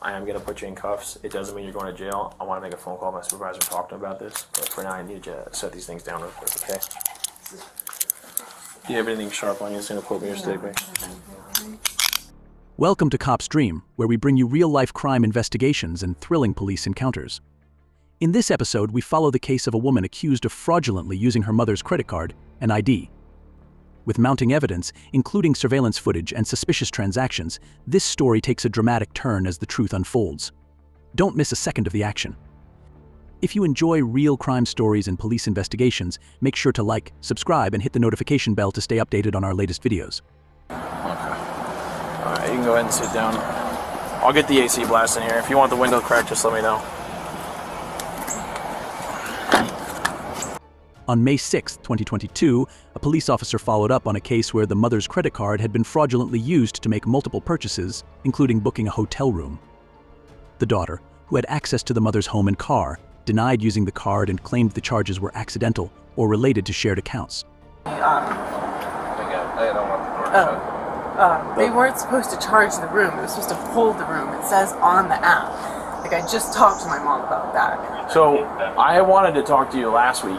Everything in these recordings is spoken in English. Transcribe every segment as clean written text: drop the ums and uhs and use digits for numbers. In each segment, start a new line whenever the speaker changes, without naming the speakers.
I am going to put you in cuffs. It doesn't mean you're going to jail. I want to make a phone call to my supervisor and talk to him about this. But for now, I need you to set these things down real quick, okay? Do you have anything sharp on you that's going to quote me or stick me?
Welcome to Cop's Dream, where we bring you real-life crime investigations and thrilling police encounters. In this episode, we follow the case of a woman accused of fraudulently using her mother's credit card and ID. With mounting evidence, including surveillance footage and suspicious transactions, this story takes a dramatic turn as the truth unfolds. Don't miss a second of the action. If you enjoy real crime stories and police investigations, make sure to like, subscribe, and hit the notification bell to stay updated on our latest videos.
Okay. Alright, you can go ahead and sit down. I'll get the AC blast in here. If you want the window cracked, just let me know.
On May 6, 2022, a police officer followed up on a case where the mother's credit card had been fraudulently used to make multiple purchases, including booking a hotel room. The daughter, who had access to the mother's home and car, denied using the card and claimed the charges were accidental or related to shared accounts.
They weren't supposed to charge the room. It was supposed to hold the room. It says on the app. Like, I just talked to my mom about that.
So, I wanted to talk to you last week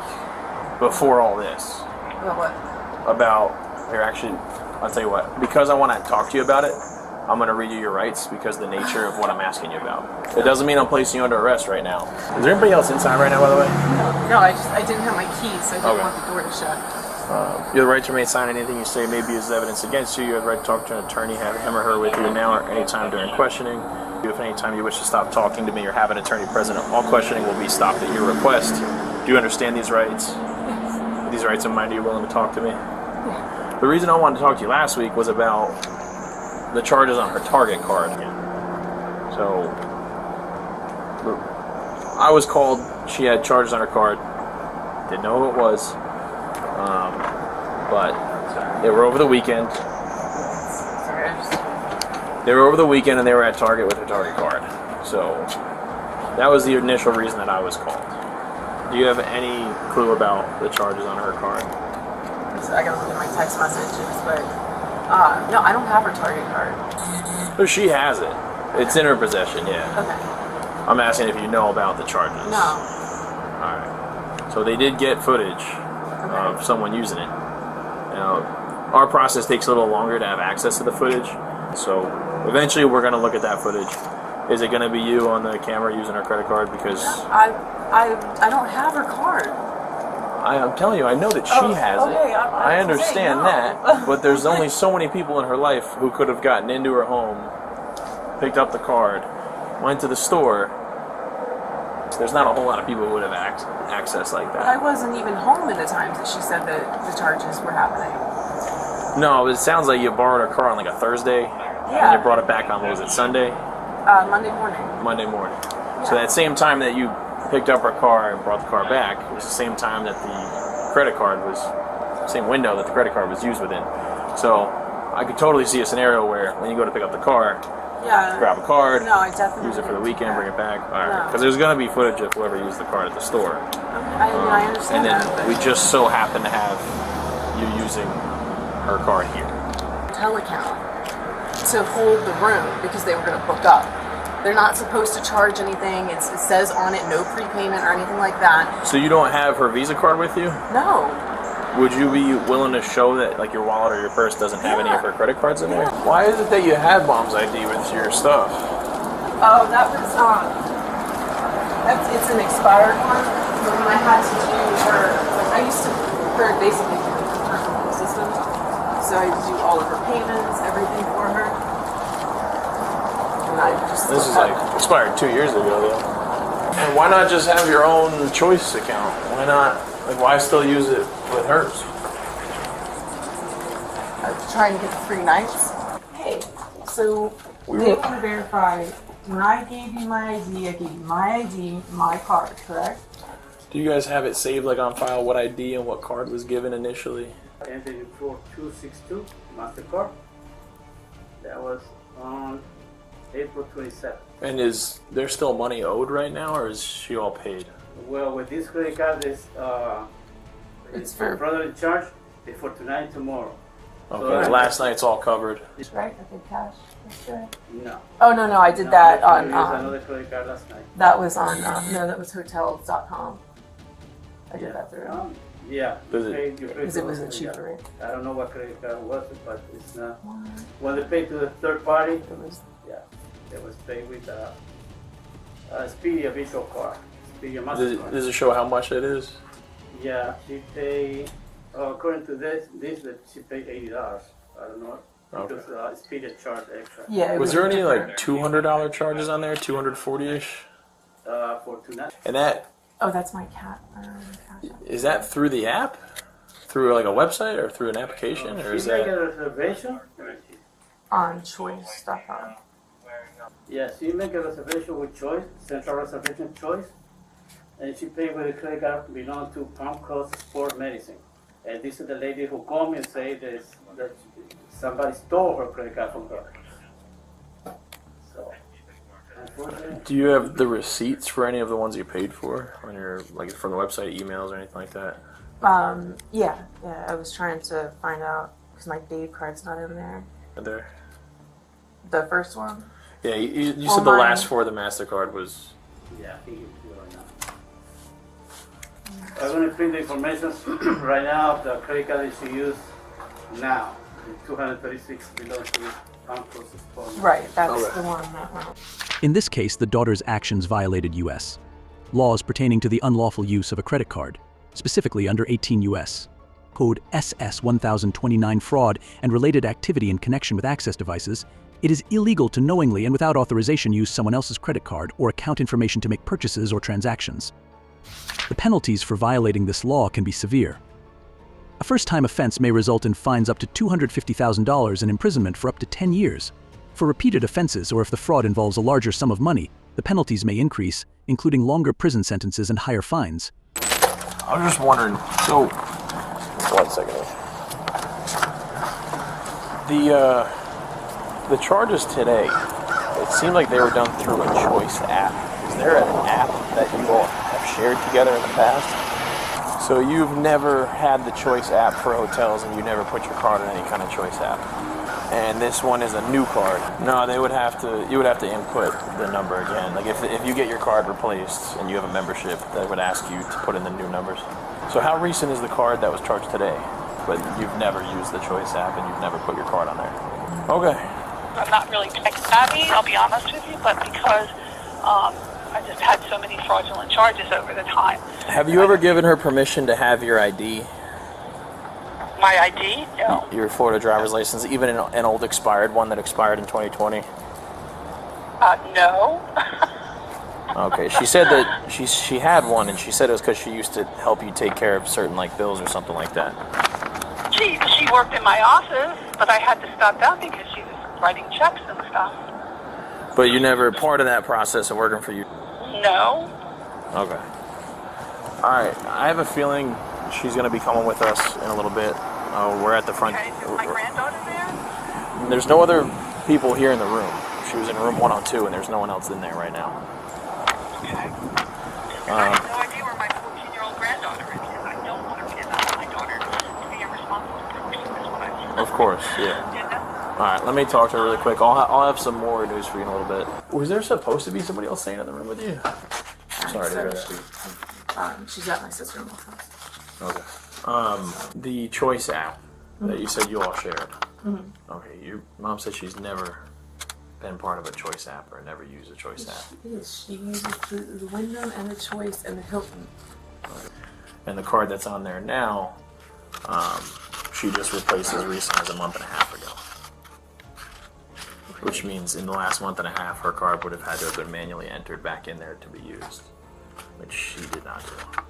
before all this.
About what?
I'll tell you what. Because I want to talk to you about it, I'm going to read you your rights because of the nature of what I'm asking you about. It doesn't mean I'm placing you under arrest right now. Is there anybody else inside right now, by the way?
No, I didn't have my keys, so I didn't want the door to shut.
You have the right to remain silent. Anything you say may be as evidence against you. You have the right to talk to an attorney, have him or her with you now or any time during questioning. If any time you wish to stop talking to me or have an attorney present, all questioning will be stopped at your request. Do you understand these rights? These rights of mine, are you willing to talk to me? The reason I wanted to talk to you last week was about the charges on her Target card. So, I was called, she had charges on her card, didn't know who it was, but they were over the weekend. They were over the weekend and they were at Target with her Target card. So, that was the initial reason that I was called. Do you have any clue about the charges on her card?
I gotta look at my text messages, but no, I don't have her Target card.
So she has it. It's in her possession, yeah.
Okay.
I'm asking if you know about the charges.
No.
Alright. So they did get footage of someone using it. Now, our process takes a little longer to have access to the footage. So eventually we're going to look at that footage. Is it going to be you on the camera using her credit card? Because
I don't have her card.
I'm telling you, I know that she has it. I understand that, but there's only so many people in her life who could have gotten into her home, picked up the card, went to the store. There's not a whole lot of people who would have access like that.
But I wasn't even home at the times that she said that the charges were happening.
No, it sounds like you borrowed her car on like a Thursday, and you brought it back on, what was it, Sunday?
Monday morning.
Monday morning.
Yeah.
So that same time that you picked up her car and brought the car back, it was the same time that the credit card was, same window that the credit card was used within. So I could totally see a scenario where when you go to pick up the car, grab a card,
I definitely
use it for the weekend, bring it back. Because there's going to be footage of whoever used the card at the store.
I understand
and then
that.
we just so happen to have you using her card here.
Hotel account to hold the room because they were going to book up. They're not supposed to charge anything. It says on it no prepayment or anything like that.
So you don't have her Visa card with you?
No.
Would you be willing to show that like your wallet or your purse doesn't have any of her credit cards in there? Why is it that you have Mom's ID with your stuff?
Oh, that was it's an expired one. But when I had to do her, like I used to basically do her system. So I do all of her payments, everything for her. And I just
this is like expired 2 years ago though. And why not just have your own choice account? Why not? Like, why still use it with hers?
I was trying to get the 3 nights. Hey, so they want to verify when I gave you my ID, I gave you my ID, my card, correct?
Do you guys have it saved like on file what ID and what card was given initially?
Ended in 4262 MasterCard. That was on April 27th.
And is there still money owed right now, or is she all paid?
Well, with this credit card,
It's for
brother in charge. It's for tonight and tomorrow.
Okay.
So,
Last night's all covered.
Right? I did cash yesterday.
No.
Oh, no, I did that
I
on,
used another credit card last night.
that was on, no, that was hotels.com. I did that through.
Yeah.
Does it-
you pay
Because
for
it wasn't
yeah.
cheaper.
I don't know what credit card was, but it's not. When they pay to the third party,
It was,
yeah, it was paid with Expedia Visual Card. Expedia MasterCard.
Does it show how much it is?
Yeah, she paid, according to this that she paid $80. I don't know. Because Expedia charged extra.
yeah. It
Was there any
different.
like $200 charges on there? 240-ish?
For 2 nights.
And that
Oh, that's my cat. Cash App.
is that through the app? Through like a website or through an application, or is
She make
that?
a reservation.
On choice.com.
Yeah, she make a reservation with Choice, Central Reservation Choice, and she paid with a credit card belong to Palm Coast Sport Medicine. And this is the lady who called me and said that somebody stole her credit card from her. So, unfortunately,
Do you have the receipts for any of the ones you paid for on your like from the website, emails, or anything like that?
Yeah. I was trying to find out because my Dave card's not in there.
Are there?
The first one.
Yeah, you
Well,
said the
mine-
last four of the MasterCard was.
yeah, I think it's right now. I'm gonna print the information right now of the credit card that she used now. The 236 belongs to Palm Coast Sport Medicine.
Right. That's
Okay.
the one that went.
In this case, the daughter's actions violated U.S. laws pertaining to the unlawful use of a credit card, specifically under 18 U.S. Code SS 1029 fraud and related activity in connection with access devices. It is illegal to knowingly and without authorization use someone else's credit card or account information to make purchases or transactions. The penalties for violating this law can be severe. A first-time offense may result in fines up to $250,000 and imprisonment for up to 10 years. For repeated offenses or if the fraud involves a larger sum of money, the penalties may increase, including longer prison sentences and higher fines.
I was just wondering. So, 1 second. The charges today, it seemed like they were done through a Choice app. Is there an app that you all have shared together in the past? So you've never had the Choice app for hotels, and you never put your card in any kind of Choice app. And this one is a new card. No, you would have to input the number again. Like if you get your card replaced and you have a membership, they would ask you to put in the new numbers. So how recent is the card that was charged today? But you've never used the Choice app and you've never put your card on there. Okay.
I'm not really tech savvy, I'll be honest with you, but because I just had so many fraudulent charges over the time.
Have you ever given her permission to have your ID,
My ID? No.
your Florida driver's license, even an old expired one that expired in 2020?
No.
Okay, she said that she had one, and she said it was because she used to help you take care of certain like bills or something like that.
She worked in my office, but I had to stop that because she was writing checks and stuff.
But you never part of that process of working for you.
No.
Okay. All right. I have a feeling she's going to be coming with us in a little bit. We're at the front.
Okay, is my granddaughter there?
There's no other people here in the room. She was in room 102, and there's no one else in there right now.
Okay. I have no idea where my 14-year-old granddaughter is, because I don't want to kidnap my daughter to be a responsible person, is what I feel.
Of course, yeah. All right, let me talk to her really quick. I'll have some more news for you in a little bit. Was there supposed to be somebody else staying in the room with you? Sorry to hear that.
She's at my sister-in-law's house.
Okay. The Choice app that you said you all shared. Okay, your mom said she's never been part of a Choice app or never used a Choice app.
Yes, she uses the Wyndham and the Choice and the Hilton.
And the card that's on there now, she just replaced as recent as a month and a half ago. Which means in the last month and a half, her card would have had to have been manually entered back in there to be used, which she did not do.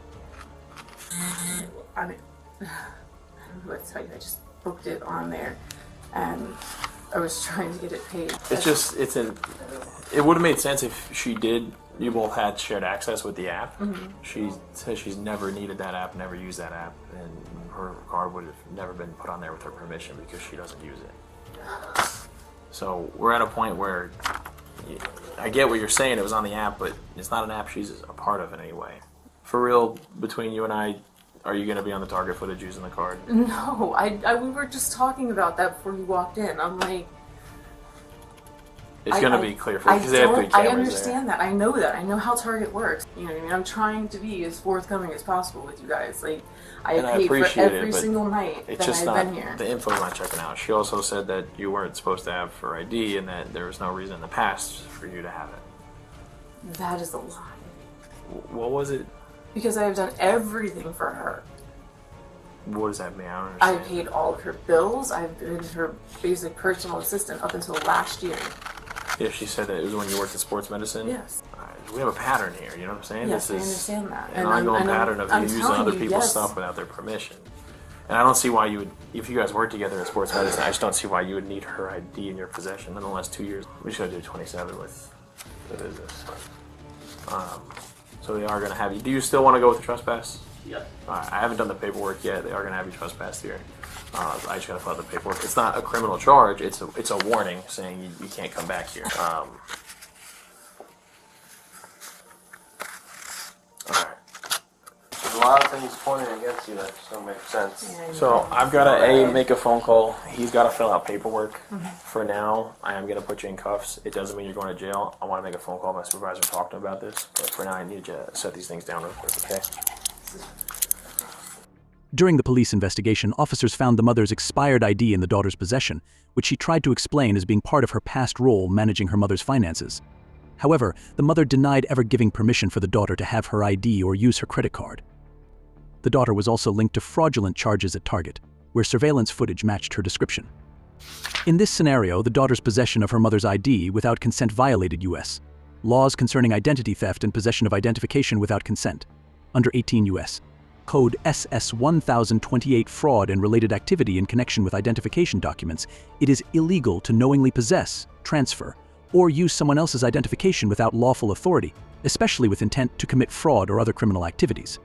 I mean, I don't know what to tell you. I just booked it on there, and I was trying to get it paid.
It would have made sense if she did. You both had shared access with the app. She says she's never needed that app, never used that app, and her card would have never been put on there with her permission because she doesn't use it. So we're at a point where I get what you're saying. It was on the app, but it's not an app she's a part of in any way. For real, between you and I, Are you going to be on the target footage using the card?
No, we were just talking about that before you walked in. I'm like...
It's going to be clear for you because they have good
I
cameras
understand that. I know that. I know how Target works. You know what I mean? I'm trying to be as forthcoming as possible with you guys. Like, I paid for every single night that I've been here.
The info's not checking out. She also said that you weren't supposed to have her ID and that there was no reason in the past for you to have it.
That is a lie.
What was it?
Because I have done everything for her.
What does that mean? I don't
I
understand.
paid all of her bills. I've been her basic personal assistant up until last year.
Yeah, she said that it was when you worked in sports medicine?
Yes.
We have a pattern here, you know what I'm saying?
Yes,
this
I understand that.
An ongoing pattern of you using other people's
yes.
stuff without their permission. And I don't see why you would, if you guys work together in sports medicine, I just don't see why you would need her ID in your possession in the last 2 years. We just gotta do 27 with the business. So they are gonna have you. Do you still want to go with the trespass?
Yeah.
I haven't done the paperwork yet. They are gonna have you trespass here. I just gotta fill out the paperwork. It's not a criminal charge. It's a warning saying you can't come back here.
There's a lot of things pointing against you that just don't make sense.
So I've got to make a phone call. He's got to fill out paperwork. For now, I am going to put you in cuffs. It doesn't mean you're going to jail. I want to make a phone call. My supervisor talked to him about this. But for now, I need you to set these things down real quick, okay?
During the police investigation, officers found the mother's expired ID in the daughter's possession, which she tried to explain as being part of her past role managing her mother's finances. However, the mother denied ever giving permission for the daughter to have her ID or use her credit card. The daughter was also linked to fraudulent charges at Target, where surveillance footage matched her description. In this scenario, the daughter's possession of her mother's ID without consent violated U.S. laws concerning identity theft and possession of identification without consent. Under 18 U.S. Code SS 1028 fraud and related activity in connection with identification documents, it is illegal to knowingly possess, transfer, or use someone else's identification without lawful authority, especially with intent to commit fraud or other criminal activities.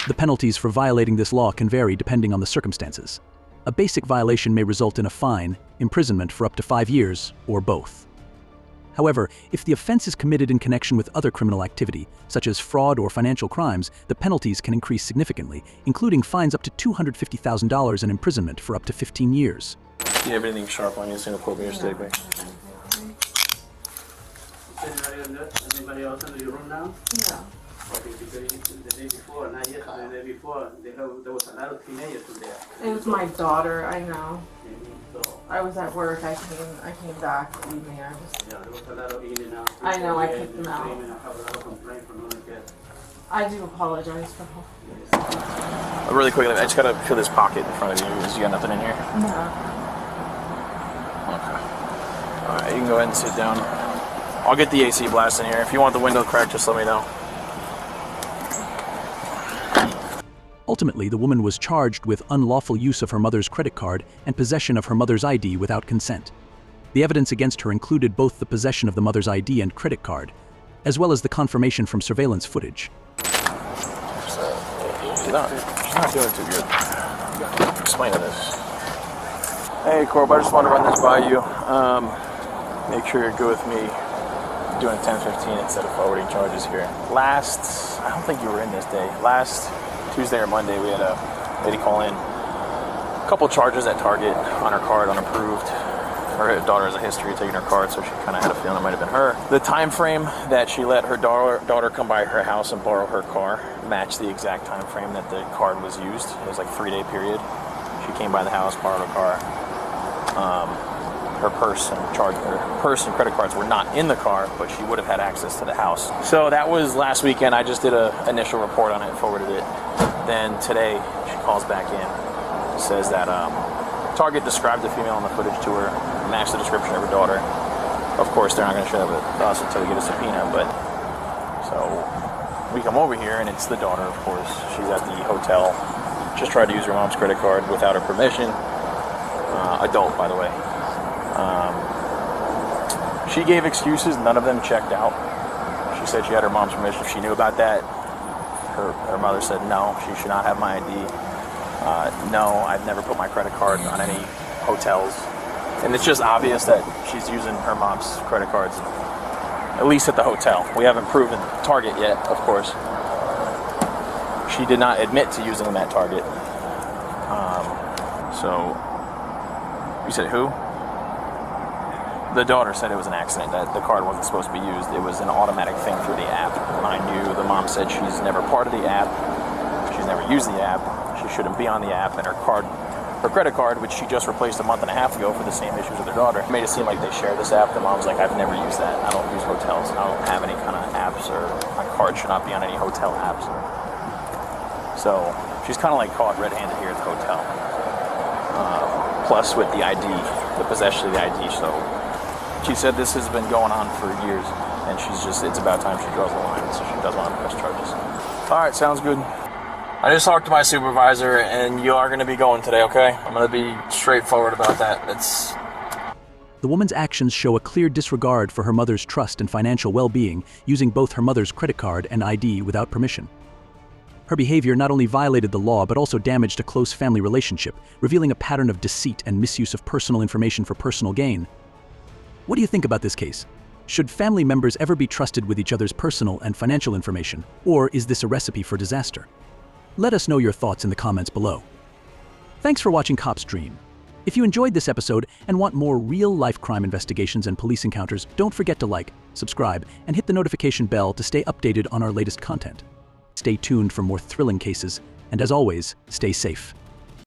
The penalties for violating this law can vary depending on the circumstances. A basic violation may result in a fine, imprisonment for up to 5 years, or both. However, if the offense is committed in connection with other criminal activity, such as fraud or financial crimes, the penalties can increase significantly, including fines up to $250,000 and imprisonment for up to 15 years.
Do you have anything sharp on you? It's going to quote me your statement.
Anybody else in your room now?
No.
Okay, because the day before, not yesterday, the day before, there was a lot of teenagers in there.
It was my daughter, I know.
So,
I was at work, I came back, believe me, I was...
yeah, there was a lot of in and out.
I know, I
Yeah,
kicked them out.
screaming. I have a lot of complaints from other kids.
I do apologize for her.
Really quickly, I just got to fill this pocket in front of you. You got nothing in here?
No.
Okay. Alright, you can go ahead and sit down. I'll get the AC blast in here. If you want the window cracked, just let me know.
Ultimately, the woman was charged with unlawful use of her mother's credit card and possession of her mother's ID without consent. The evidence against her included both the possession of the mother's ID and credit card, as well as the confirmation from surveillance footage.
She's not doing too good. Explain this. Hey, Corb, I just wanted to run this by you. Make sure you're good with me doing 10-15 instead of forwarding charges here. I don't think you were in this day. Last Tuesday or Monday, we had a lady call in. A couple charges at Target on her card, unapproved. Her daughter has a history of taking her card, so she kind of had a feeling it might have been her. The time frame that she let her daughter come by her house and borrow her car matched the exact time frame that the card was used. It was like a 3-day period. She came by the house, borrowed a car. Her purse and credit cards were not in the car, but she would have had access to the house. So that was last weekend. I just did an initial report on it and forwarded it. Then today, she calls back in, says that Target described the female in the footage to her, matched the description of her daughter. Of course, they're not going to share that with us until we get a subpoena, but so we come over here and it's the daughter, of course. She's at the hotel, just tried to use her mom's credit card without her permission. Adult, by the way. She gave excuses, none of them checked out. She said she had her mom's permission. She knew about that. Her mother said, no, she should not have my ID. No, I've never put my credit card on any hotels. And it's just obvious that she's using her mom's credit cards, at least at the hotel. We haven't proven Target yet, of course. she did not admit to using that target. So, you said who? The daughter said it was an accident, that the card wasn't supposed to be used. It was an automatic thing through the app. Mind you, the mom said she's never part of the app. She's never used the app. She shouldn't be on the app, and her credit card, which she just replaced a month and a half ago for the same issues with her daughter, made it seem like they share this app. The mom's like, I've never used that. I don't use hotels. I don't have any kind of apps, or my card should not be on any hotel apps. So she's kind of like caught red-handed here at the hotel. Plus with the ID, the possession of the ID. So she said this has been going on for years, and it's about time she draws the line, so she does want to press charges. All right, sounds good. I just talked to my supervisor, and you are going to be going today, okay? I'm going to be straightforward about that.
The woman's actions show a clear disregard for her mother's trust and financial well-being, using both her mother's credit card and ID without permission. Her behavior not only violated the law but also damaged a close family relationship, revealing a pattern of deceit and misuse of personal information for personal gain. What do you think about this case? Should family members ever be trusted with each other's personal and financial information, or is this a recipe for disaster? Let us know your thoughts in the comments below. Thanks for watching Cop's Dream. If you enjoyed this episode and want more real-life crime investigations and police encounters, don't forget to like, subscribe, and hit the notification bell to stay updated on our latest content. Stay tuned for more thrilling cases, and as always, stay safe.